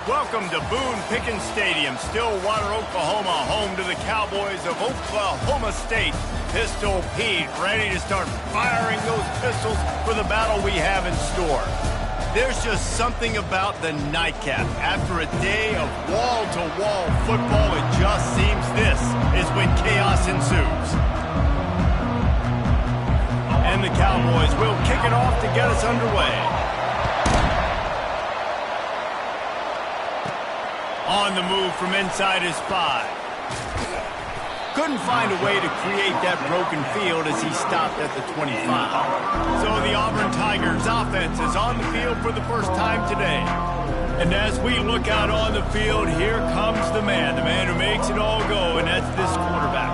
Welcome to Boone Pickens Stadium, Stillwater, Oklahoma, home to the Cowboys of Oklahoma State. Pistol Pete ready to start firing those pistols for the battle we have in store. There's just something about the nightcap. After a day of wall-to-wall football, it just seems this is when chaos ensues. And the Cowboys will kick it off to get us underway. On the move from inside his 5. Couldn't find a way to create that broken field as he stopped at the 25. So the Auburn Tigers offense is on the field for the first time today. And as we look out on the field, here comes the man who makes it all go, and that's this quarterback.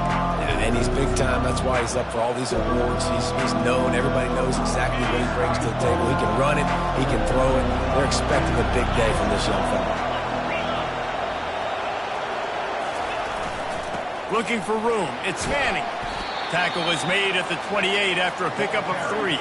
And he's big time. That's why he's up for all these awards. He's known. Everybody knows exactly what he brings to the table. He can run it. He can throw it. They're expecting a big day from this young fella. Looking for room. It's Manning. Tackle is made at the 28 after a pickup of 3.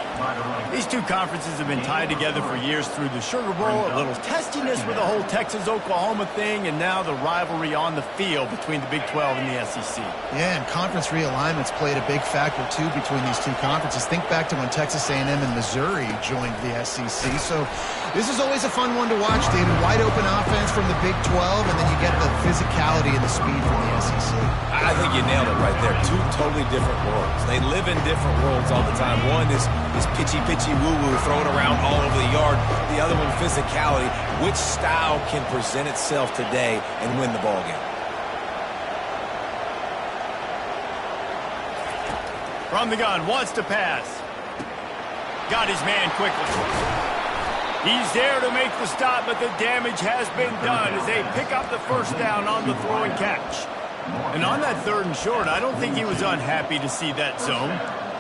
These two conferences have been tied together for years through the Sugar Bowl, a little testiness with the whole Texas-Oklahoma thing, and now the rivalry on the field between the Big 12 and the SEC. Yeah, and conference realignments played a big factor, too, between these two conferences. Think back to when Texas A&M and Missouri joined the SEC. So this is always a fun one to watch, David. Wide open offense from the Big 12, and then you get the physicality and the speed from the SEC. I think you nailed it right there. Two totally different worlds. They live in different worlds all the time. One is pitchy, woo-woo, throwing around all over the yard. The other one, physicality. Which style can present itself today and win the ball game? From the gun, wants to pass. Got his man quickly. He's there to make the stop, but the damage has been done as they pick up the first down on the throw and catch. And on that 3rd and short, I don't think he was unhappy to see that zone.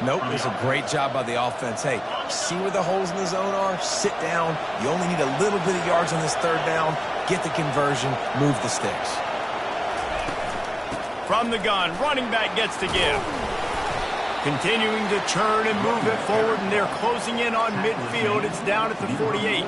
Nope, it was a great job by the offense. Hey, see where the holes in the zone are? Sit down. You only need a little bit of yards on this 3rd down. Get the conversion. Move the sticks. From the gun, running back gets to give. Continuing to churn and move it forward, and they're closing in on midfield. It's down at the 48.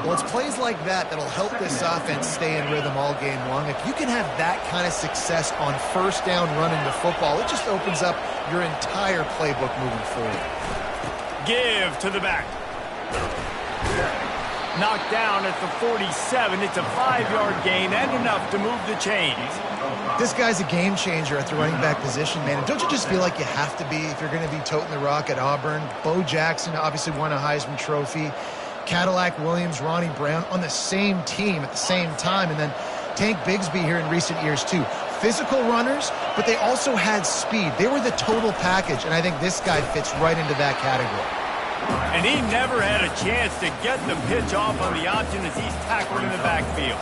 Well, it's plays like that that'll help this offense stay in rhythm all game long. If you can have that kind of success on 1st down running the football, it just opens up your entire playbook moving forward. Give to the back. Knocked down at the 47. It's a 5-yard gain and enough to move the chains. This guy's a game changer at the running back position, man. And don't you just feel like you have to be if you're going to be toting the rock at Auburn? Bo Jackson obviously won a Heisman Trophy. Cadillac Williams, Ronnie Brown on the same team at the same time. And then Tank Bigsby here in recent years, too. Physical runners, but they also had speed. They were the total package, and I think this guy fits right into that category. And he never had a chance to get the pitch off on the option as he's tackled in the backfield.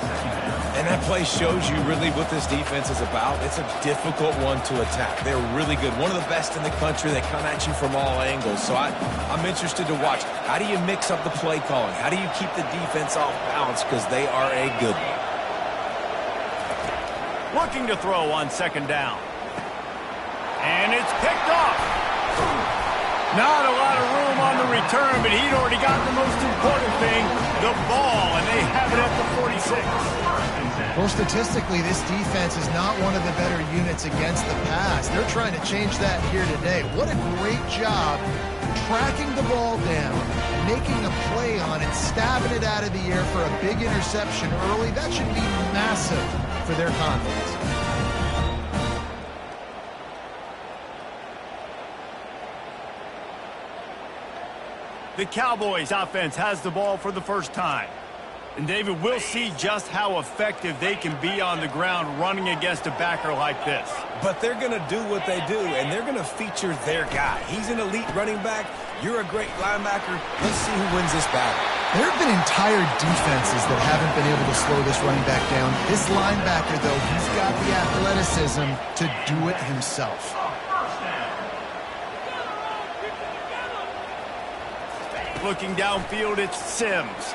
And that play shows you really what this defense is about. It's a difficult one to attack. They're really good. One of the best in the country. They come at you from all angles. So I'm interested to watch. How do you mix up the play calling? How do you keep the defense off balance? Because they are a good one. Looking to throw on 2nd down. And it's picked off. Not a lot of room on the return, but he'd already got the most important thing, the ball, and they have it at the 46. Well, statistically, this defense is not one of the better units against the pass. They're trying to change that here today. What a great job tracking the ball down, making a play on it, stabbing it out of the air for a big interception early. That should be massive for their confidence. The Cowboys offense has the ball for the first time. And David, we'll see just how effective they can be on the ground running against a backer like this. But they're going to do what they do, and they're going to feature their guy. He's an elite running back. You're a great linebacker. Let's see who wins this battle. There have been entire defenses that haven't been able to slow this running back down. This linebacker, though, he's got the athleticism to do it himself. Looking downfield, it's Sims.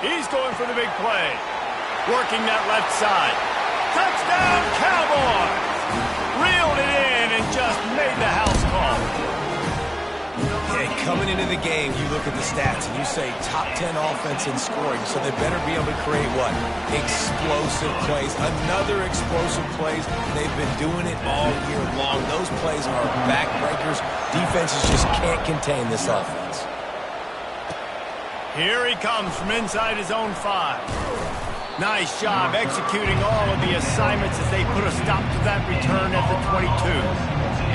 He's going for the big play. Working that left side. Touchdown, Cowboys! Reeled it in and just made the house call. Yeah, coming in into the game, you look at the stats and you say top 10 offense in scoring, so they better be able to create what? Explosive plays. Another explosive plays. They've been doing it all year long. Those plays are backbreakers. Defenses just can't contain this offense. Here he comes from inside his own 5. Nice job executing all of the assignments as they put a stop to that return at the 22.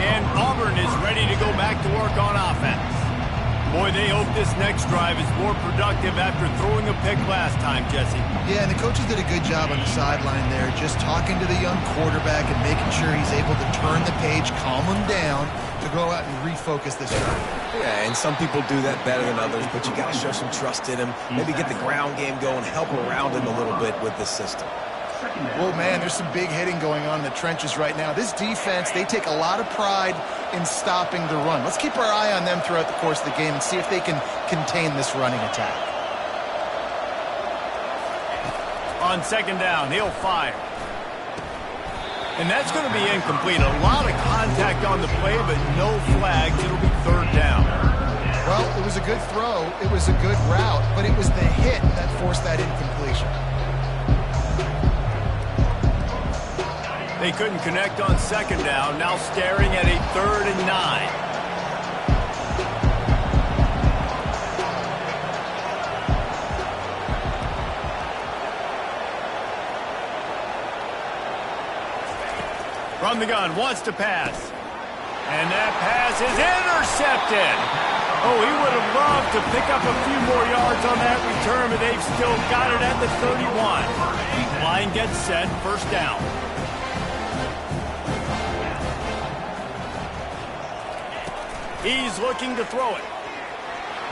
And Auburn is ready to go back to work on offense. Boy, they hope this next drive is more productive after throwing a pick last time, Jesse. Yeah, and the coaches did a good job on the sideline there, just talking to the young quarterback and making sure he's able to turn the page, calm him down, to go out and refocus this drive. Yeah, and some people do that better than others, but you got to show some trust in him. Maybe get the ground game going, help around him a little bit with this system. Well, man, there's some big hitting going on in the trenches right now. This defense, they take a lot of pride in stopping the run. Let's keep our eye on them throughout the course of the game and see if they can contain this running attack. On second down, he'll fire. And that's going to be incomplete. A lot of contact on the play, but no flags. It'll be third down. Well, it was a good throw. It was a good route, but it was the hit that forced that incompletion. They couldn't connect on second down, now staring at a 3rd and 9. From the gun, wants to pass. And that pass is intercepted. Oh, he would have loved to pick up a few more yards on that return, but they've still got it at the 31. Line gets set, first down. He's looking to throw it.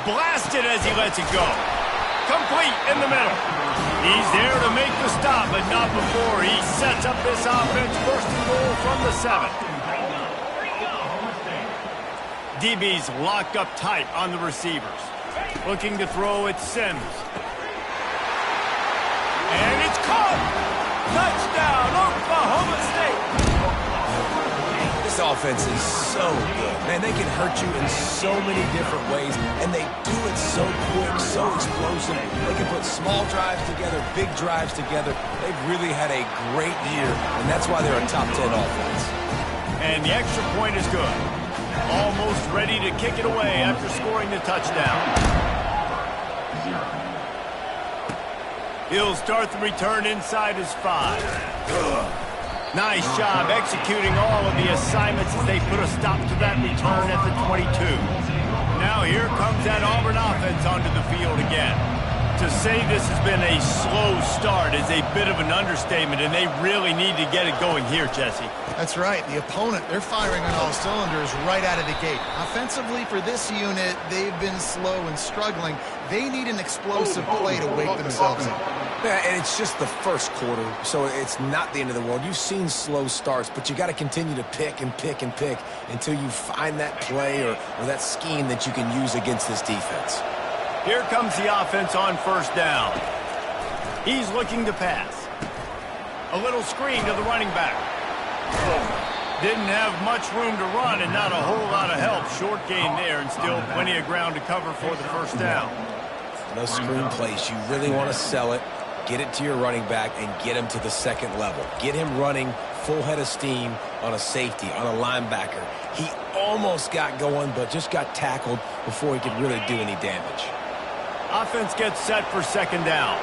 Blasted as he lets it go. Complete in the middle. He's there to make the stop, but not before he sets up this offense. First and goal from the 7. DB's locked up tight on the receivers. Looking to throw it, Sims. And it's caught! Touchdown, Oklahoma State! This offense is so good. Man, they can hurt you in so many different ways, and they do it so quick, so explosive. They can put small drives together, big drives together. They've really had a great year, and that's why they're a top 10 offense. And the extra point is good. Almost ready to kick it away after scoring the touchdown. He'll start the return inside his 5. Nice job executing all of the assignments as they put a stop to that return at the 22. Now here comes that Auburn offense onto the field again. To say this has been a slow start is a bit of an understatement, and they really need to get it going here, Jesse. That's right. The opponent, they're firing on all cylinders right out of the gate. Offensively, for this unit, they've been slow and struggling. They need an explosive play to wake themselves up. Yeah, and it's just the first quarter, so it's not the end of the world. You've seen slow starts, but you got to continue to pick and pick and pick until you find that play or that scheme that you can use against this defense. Here comes the offense on first down. He's looking to pass. A little screen to the running back. Didn't have much room to run and not a whole lot of help. Short gain there and still plenty of ground to cover for the first down. Those screen plays, you really want to sell it, get it to your running back, and get him to the second level. Get him running full head of steam on a safety, on a linebacker. He almost got going, but just got tackled before he could really do any damage. Offense gets set for second down.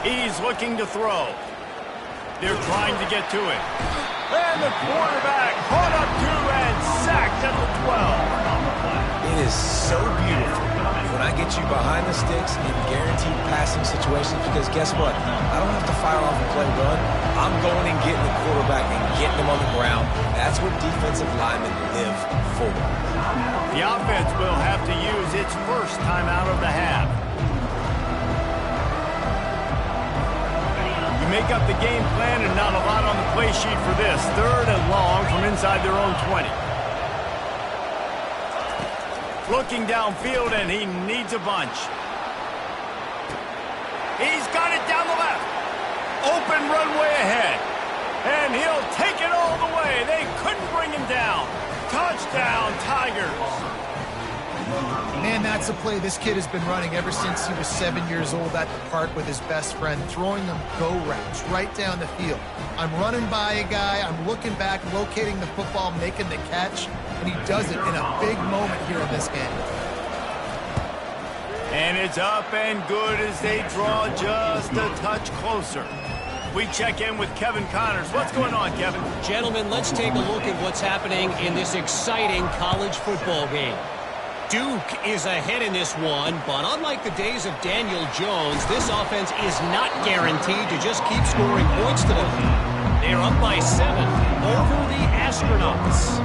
He's looking to throw. They're trying to get to it. And the quarterback caught up to and sacked at the 12. It is so beautiful when I get you behind the sticks in guaranteed passing situations, because guess what? I don't have to fire off a play run. I'm going and getting the quarterback and getting him on the ground. That's what defensive linemen live for. The offense will have to use its first timeout of the half. You make up the game plan and not a lot on the play sheet for this. 3rd and long from inside their own 20. Looking downfield, and he needs a bunch. He's got it down the left. Open runway ahead. And he'll take it all the way. They couldn't bring him down. Tigers. Man, that's a play this kid has been running ever since he was 7 years old at the park with his best friend, throwing them go routes right down the field. I'm running by a guy, I'm looking back, locating the football, making the catch, and he does it in a big moment here in this game. And it's up and good as they draw just a touch closer. We check in with Kevin Connors. What's going on, Kevin? Gentlemen, let's take a look at what's happening in this exciting college football game. Duke is ahead in this one, but unlike the days of Daniel Jones, this offense is not guaranteed to just keep scoring points today. They're up by 7 over the Astronauts.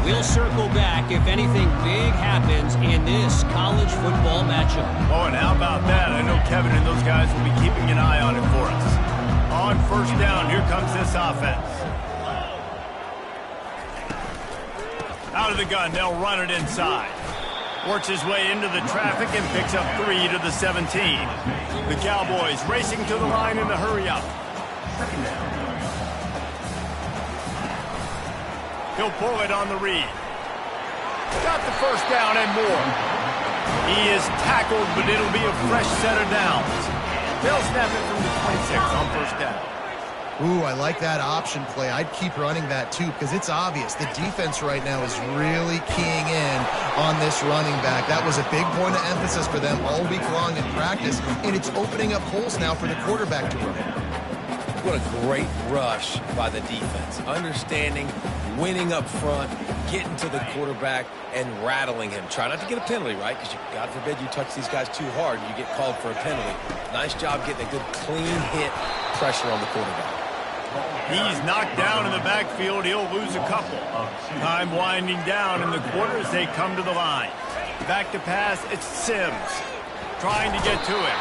We'll circle back if anything big happens in this college football matchup. Oh, and how about that? I know Kevin and those guys will be keeping an eye on it for us. On first down, here comes this offense. Out of the gun, they'll run it inside. Works his way into the traffic and picks up 3 to the 17. The Cowboys racing to the line in the hurry-up. He'll pull it on the read. Got the first down and more. He is tackled, but it'll be a fresh set of downs. They'll snap it from the 26 on first down. Ooh, I like that option play. I'd keep running that too because it's obvious the defense right now is really keying in on this running back. That was a big point of emphasis for them all week long in practice, and it's opening up holes now for the quarterback to run. What a great rush by the defense. Understanding, winning up front, getting to the quarterback, and rattling him. Try not to get a penalty, right? Because God forbid you touch these guys too hard and you get called for a penalty. Nice job getting a good clean hit pressure on the quarterback. He's knocked down in the backfield. He'll lose a couple. Time winding down in the quarter as they come to the line. Back to pass, it's Sims. Trying to get to it.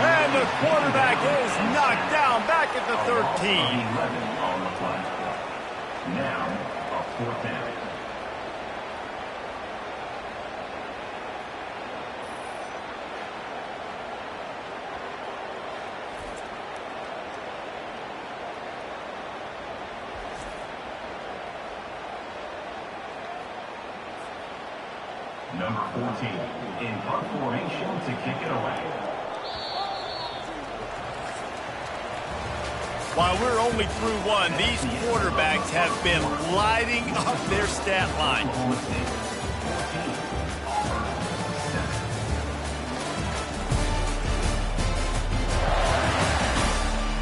And the quarterback is knocked down back at the 13. Now, a 4th down. Number 14 in punt formation to kick it away. While we're only through one, these quarterbacks have been lighting up their stat line.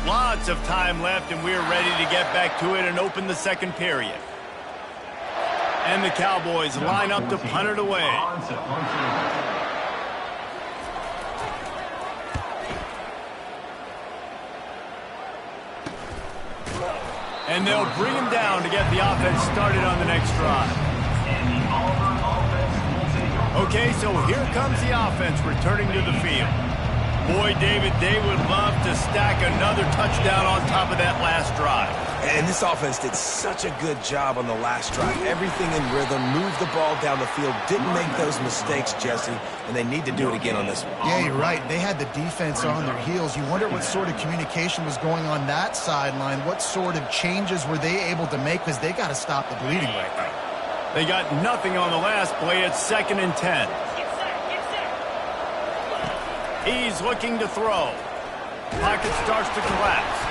Lots of time left, and we're ready to get back to it and open the second period. And the Cowboys line up to punt it away. And they'll bring him down to get the offense started on the next drive. Okay, so here comes the offense returning to the field. Boy, David, they would love to stack another touchdown on top of that last drive. And this offense did such a good job on the last drive. Everything in rhythm, moved the ball down the field, didn't make those mistakes, Jesse, and they need to do it again on this one. Yeah, you're right. They had the defense on their heels. You wonder what sort of communication was going on that sideline. What sort of changes were they able to make because they got to stop the bleeding right now. They got nothing on the last play. It's 2nd and 10. He's looking to throw. Pocket starts to collapse.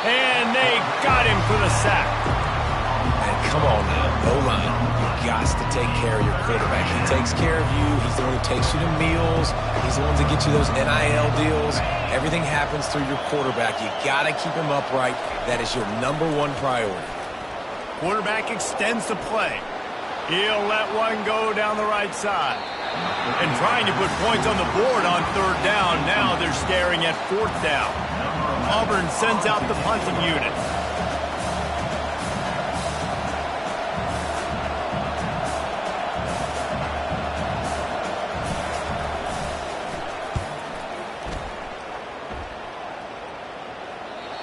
And they got him for the sack. And come on now, O-line. You got to take care of your quarterback. He takes care of you. He's the one who takes you to meals. He's the one to get you those NIL deals. Everything happens through your quarterback. You got to keep him upright. That is your #1 priority. Quarterback extends the play. He'll let one go down the right side. And trying to put points on the board on 3rd down. Now they're staring at 4th down. Auburn sends out the punting unit.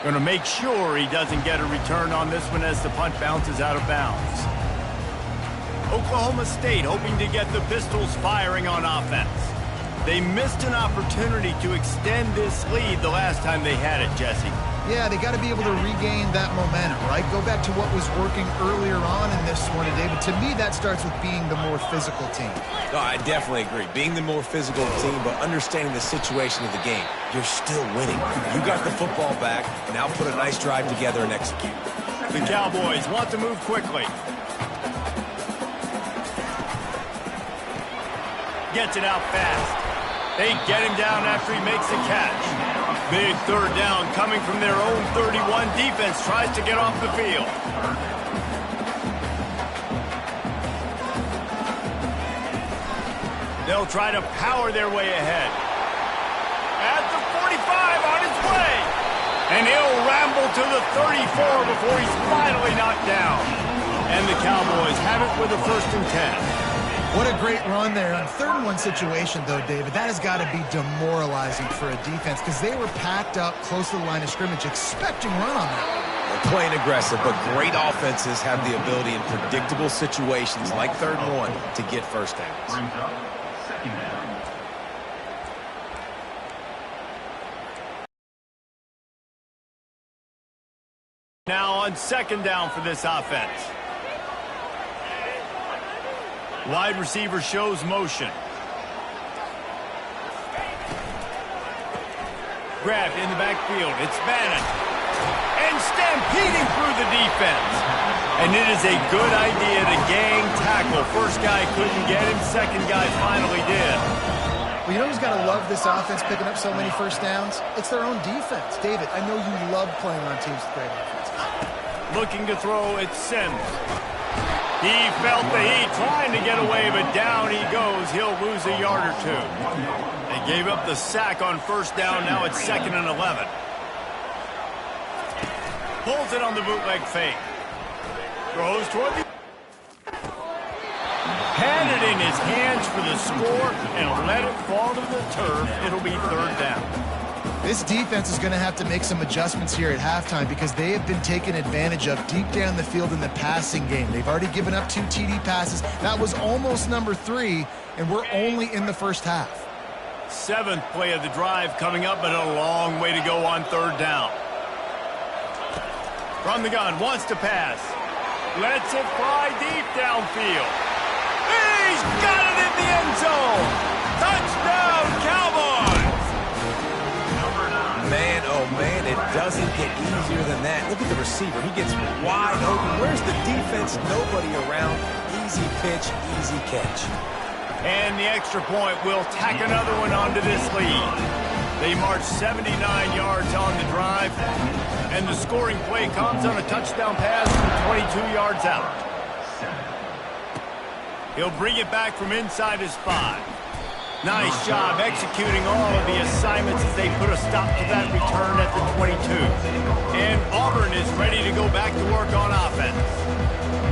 Going to make sure he doesn't get a return on this one as the punt bounces out of bounds. Oklahoma State hoping to get the Pistols firing on offense. They missed an opportunity to extend this lead the last time they had it, Jesse. Yeah, they got to be able to regain that momentum, right? Go back to what was working earlier on in this one, and David. To me, that starts with being the more physical team. No, I definitely agree. Being the more physical team, but understanding the situation of the game. You're still winning. You got the football back. Now put a nice drive together and execute. The Cowboys want to move quickly. Gets it out fast. They get him down after he makes a catch. Big third down coming from their own 31. Defense tries to get off the field. They'll try to power their way ahead. At the 45 on his way. And he'll ramble to the 34 before he's finally knocked down. And the Cowboys have it with a 1st and 10. What a great run there. On 3rd and 1 situation, though, David, that has got to be demoralizing for a defense because they were packed up close to the line of scrimmage, expecting run on that. They're playing aggressive, but great offenses have the ability in predictable situations like 3rd and 1 to get first downs. Brings up 2nd down. Now on 2nd down for this offense. Wide receiver shows motion. Grabbed in the backfield. It's Bannon. And stampeding through the defense. And it is a good idea to gang tackle. First guy couldn't get him. Second guy finally did. Well, you know who's got to love this offense picking up so many first downs? It's their own defense. David, I know you love playing on teams with great offenses. Looking to throw, it's Sims. He felt the heat, trying to get away, but down he goes. He'll lose a yard or 2. They gave up the sack on 1st down. Now it's 2nd and 11. Pulls it on the bootleg fake. Throws toward the... Had it in his hands for the score and let it fall to the turf. It'll be 3rd down. This defense is going to have to make some adjustments here at halftime because they have been taken advantage of deep down the field in the passing game. They've already given up 2 TD passes. That was almost number 3, and we're only in the first half. 7th play of the drive coming up, but a long way to go on 3rd down. From the gun, wants to pass. Lets it fly deep downfield. He's got it in the end zone. Touchdown, Cowboys! Man, oh man, it doesn't get easier than that. Look at the receiver. He gets wide open. Where's the defense? Nobody around. Easy pitch, easy catch. And the extra point will tack another one onto this lead. They march 79 yards on the drive, and the scoring play comes on a touchdown pass from 22 yards out. He'll bring it back from inside his 5. Nice job executing all of the assignments as they put a stop to that return at the 22. And Auburn is ready to go back to work on offense.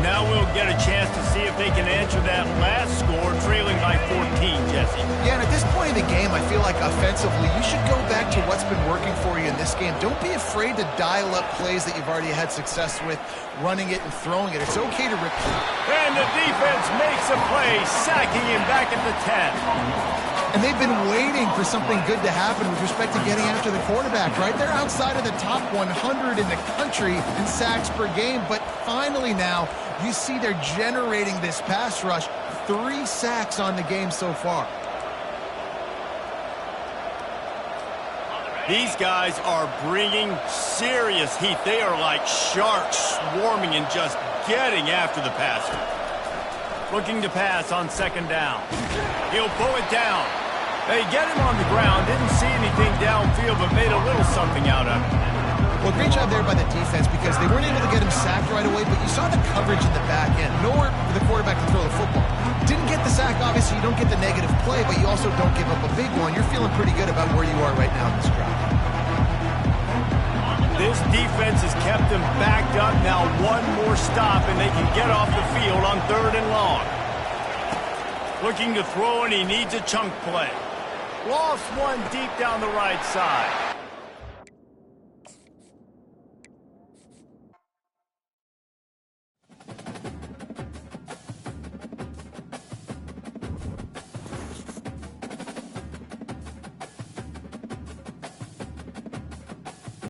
Now we'll get a chance to see if they can answer that last score, trailing by 14, Jesse. Yeah, and at this point in the game, I feel like offensively, you should go back to what's been working for you in this game. Don't be afraid to dial up plays that you've already had success with, running it and throwing it. It's okay to repeat. And the defense makes a play, sacking him back at the 10. And they've been waiting for something good to happen with respect to getting after the quarterback, right? They're outside of the top 100 in the country in sacks per game, but finally now you see they're generating this pass rush. 3 sacks on the game so far. These guys are bringing serious heat. They are like sharks swarming and just getting after the passer. Looking to pass on 2nd down. He'll pull it down. They get him on the ground. Didn't see anything downfield, but made a little something out of it. Well, great job there by the defense because they weren't able to get him sacked right away, but you saw the coverage in the back end. Nowhere for the quarterback to throw the football. Didn't get the sack, obviously. You don't get the negative play, but you also don't give up a big one. You're feeling pretty good about where you are right now in this drive. This defense has kept them backed up. Now one more stop, and they can get off the field on 3rd and long. Looking to throw, and he needs a chunk play. Lost one deep down the right side.